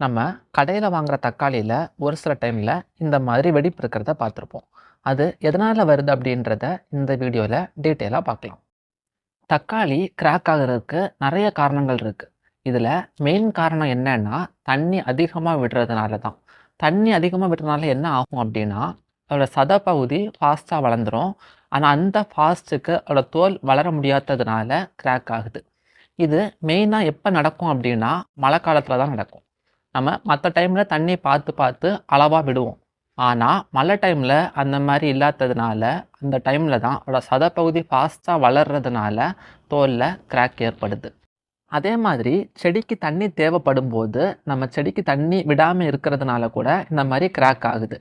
நம்ம கடையில் வாங்குற தக்காளியில் ஒரு சில டைமில் இந்த மாதிரி வெடிப்பு இருக்கிறத பார்த்துருப்போம். அது எதனால் வருது அப்படின்றத இந்த வீடியோவில் டீட்டெயிலாக பார்க்கலாம். தக்காளி கிராக் ஆகிறதுக்கு நிறைய காரணங்கள் இருக்குது. இதில் மெயின் காரணம் என்னன்னா தண்ணி அதிகமாக விடுறதுனால தான். தண்ணி அதிகமாக விடுறதுனால என்ன ஆகும் அப்படின்னா அதோட சத பகுதி ஃபாஸ்ட்டாக வளர்ந்துடும். ஆனால் அந்த ஃபாஸ்ட்டுக்கு அதோட தோல் வளர முடியாததுனால கிராக் ஆகுது. இது மெயினாக எப்போ நடக்கும் அப்படின்னா மழை காலத்தில் தான் நடக்கும். நம்ம மற்ற டைமில் தண்ணி பார்த்து பார்த்து அளவாக விடுவோம். ஆனால் மழை டைமில் அந்த மாதிரி இல்லாததுனால அந்த டைமில் தான் அதோட சதப்பகுதி ஃபாஸ்ட்டாக வளர்கிறதுனால தோலில் கிராக் ஏற்படுது. அதே மாதிரி செடிக்கு தண்ணி தேவைப்படும் போது நம்ம செடிக்கு தண்ணி விடாமல் இருக்கிறதுனால கூட இந்த மாதிரி கிராக் ஆகுது.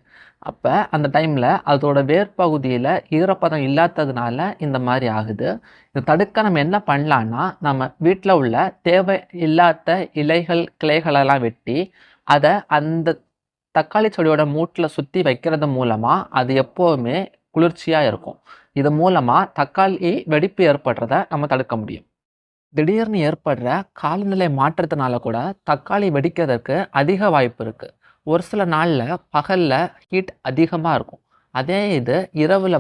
அப்போ அந்த டைமில் அதோட வேர்பகுதியில் ஈரப்பதம் இல்லாததுனால இந்த மாதிரி ஆகுது. இதை தடுக்க நம்ம என்ன பண்ணலான்னா, நம்ம வீட்டில் உள்ள தேவை இல்லாத இலைகள் கிளைகளெல்லாம் வெட்டி அதை அந்த தக்காளி செடியோட மூட்டில் சுற்றி வைக்கிறது மூலமாக அது எப்போவுமே குளிர்ச்சியாக இருக்கும். இது மூலமாக தக்காளி வெடிப்பு ஏற்படுறத நம்ம தடுக்க முடியும். திடீர்னு ஏற்படுற காலநிலை மாற்றத்தினால கூட தக்காளி வெடிக்கிறதுக்கு அதிக வாய்ப்பு இருக்குது. ஒரு சில நாளில் பகலில் ஹீட் அதிகமாக இருக்கும். அதே இது இரவில்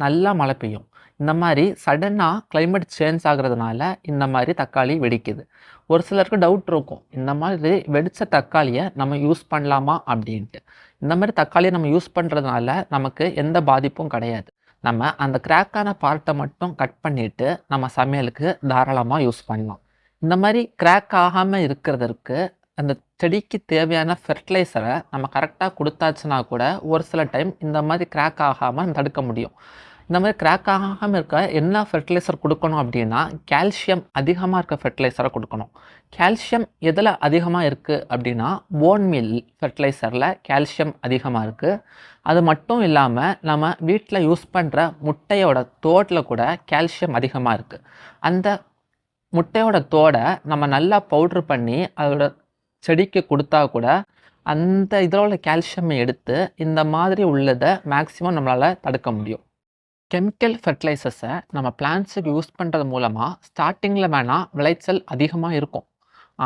நல்லா மழை பெய்யும். இந்த மாதிரி சடனாக கிளைமேட் சேஞ்ச் ஆகுறதுனால இந்த மாதிரி தக்காளி வெடிக்குது. ஒரு சிலருக்கு டவுட் இருக்கும், இந்த மாதிரி வெடித்த தக்காளியை நம்ம யூஸ் பண்ணலாமா அப்படின்ட்டு. இந்த மாதிரி தக்காளியை நம்ம யூஸ் பண்ணுறதுனால நமக்கு எந்த பாதிப்பும் கிடையாது. நம்ம அந்த கிராக்கான பார்ட்டை மட்டும் கட் பண்ணிவிட்டு நம்ம சமையலுக்கு தாராளமாக யூஸ் பண்ணலாம். இந்த மாதிரி கிராக் ஆகாமல் இருக்கிறதுக்கு அந்த செடிக்கு தேவையான ஃபெர்டிலைசரை நம்ம கரெக்டாக கொடுத்தாச்சுன்னா கூட ஒரு சில டைம் இந்த மாதிரி கிராக் ஆகாமல் தடுக்க முடியும். இந்த மாதிரி கிராக் ஆகாமல் இருக்க என்ன ஃபெர்டிலைசர் கொடுக்கணும் அப்படின்னா, கால்சியம் அதிகமாக இருக்க ஃபெர்டிலைசரை கொடுக்கணும். கால்சியம் எதில் அதிகமாக இருக்குது அப்படின்னா போன் மீல் ஃபெர்டிலைசரில் கால்சியம் அதிகமாக இருக்குது. அது மட்டும் இல்லாமல் நம்ம வீட்டில் யூஸ் பண்ணுற முட்டையோட தோட்டில் கூட கால்சியம் அதிகமாக இருக்குது. அந்த முட்டையோட தோடை நம்ம நல்லா பவுட்ரு பண்ணி அதோட செடிக்கு கொடுத்தா கூட அந்த இதில் உள்ள கால்சியமை எடுத்து இந்த மாதிரி உள்ளதை மேக்ஸிமம் நம்மளால் தடுக்க முடியும். கெமிக்கல் ஃபெர்டிலைசர்ஸை நம்ம பிளான்ட்ஸுக்கு யூஸ் பண்ணுறது மூலமாக ஸ்டார்டிங்கில் வேணால் விளைச்சல் அதிகமாக இருக்கும்.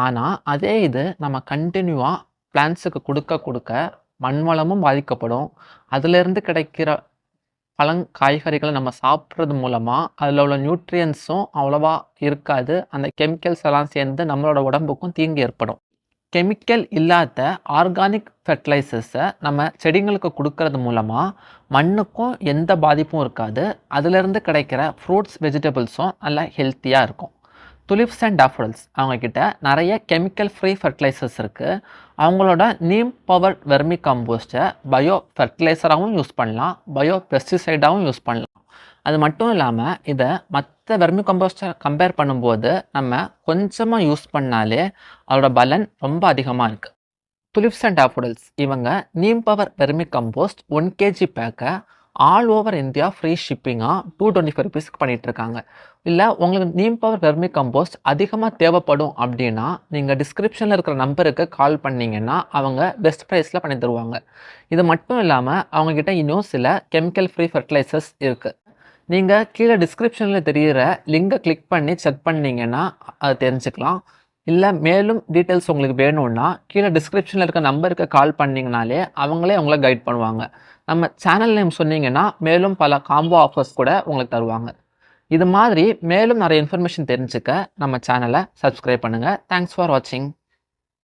ஆனால் அதே இது நம்ம கண்டினியூவாக பிளான்ட்ஸுக்கு கொடுக்க கொடுக்க மண் வளமும் பாதிக்கப்படும். அதிலேருந்து கிடைக்கிற காய்கறிகளை நம்ம சாப்பிட்றது மூலமாக அதில் உள்ள நியூட்ரியன்ஸும் அவ்வளோவா இருக்காது. அந்த கெமிக்கல்ஸ் எல்லாம் சேர்ந்து நம்மளோட உடம்புக்கும் தீங்கு ஏற்படும். கெமிக்கல் இல்லாத ஆர்கானிக் ஃபெர்டிலைசர்ஸை நம்ம செடிங்களுக்கு கொடுக்கறது மூலமாக மண்ணுக்கும் எந்த பாதிப்பும் இருக்காது. அதிலேருந்து கிடைக்கிற ஃப்ரூட்ஸ் வெஜிடபிள்ஸும் நல்லா ஹெல்த்தியாக இருக்கும். துலிப்ஸ் அண்ட் டாஃபோடில்ஸ் அவங்கக்கிட்ட நிறைய கெமிக்கல் ஃப்ரீ ஃபெர்டிலைசர்ஸ் இருக்குது. அவங்களோட நீம் பவர் வெர்மி கம்போஸ்ட்டை பயோ ஃபெர்டிலைசராகவும் யூஸ் பண்ணலாம், பயோ பெஸ்டிசைடாகவும் யூஸ் பண்ணலாம். அது மட்டும் இல்லாமல் இதை மற்ற வெர்மி கம்போஸ்ட்டை கம்பேர் பண்ணும்போது நம்ம கொஞ்சமாக யூஸ் பண்ணாலே அதோட பலன் ரொம்ப அதிகமாக இருக்குது. துலிப்ஸ் அண்ட் டாஃபோடில்ஸ் இவங்க neem power vermicompost 1 kg பேக்கை ஆல் ஓவர் இந்தியா ஃப்ரீ ஷிப்பிங்காக 225 ருபீஸ்க்கு பண்ணிகிட்ருக்காங்க. இல்லை உங்களுக்கு நீம் பவர் வெர்மி கம்போஸ்ட் அதிகமாக தேவைப்படும் அப்படின்னா நீங்கள் டிஸ்கிரிப்ஷனில் இருக்கிற நம்பருக்கு கால் பண்ணிங்கன்னா அவங்க பெஸ்ட் ப்ரைஸில் பண்ணி தருவாங்க. இது மட்டும் இல்லாமல் அவங்கக்கிட்ட இன்னும் சில கெமிக்கல் ஃப்ரீ ஃபெர்டிலைசர்ஸ் இருக்குது. நீங்கள் கீழே டிஸ்கிரிப்ஷனில் தெரிகிற லிங்கை கிளிக் பண்ணி செக் பண்ணிங்கன்னா அதை தெரிஞ்சுக்கலாம். இல்லை மேலும் டீட்டெயில்ஸ் உங்களுக்கு வேணும்னா கீழே டிஸ்கிரிப்ஷனில் இருக்க நம்பருக்கு கால் பண்ணிங்கனாலே அவங்களே உங்களை கைட் பண்ணுவாங்க. நம்ம சேனல் நேம் சொன்னீங்கன்னா மேலும் பல காம்போ ஆஃபர்ஸ் கூட உங்களுக்கு தருவாங்க. இது மாதிரி மேலும் நிறைய இன்ஃபர்மேஷன் தெரிஞ்சுக்க நம்ம சேனலை சப்ஸ்கிரைப் பண்ணுங்கள். தேங்க்ஸ் ஃபார் வாட்சிங்.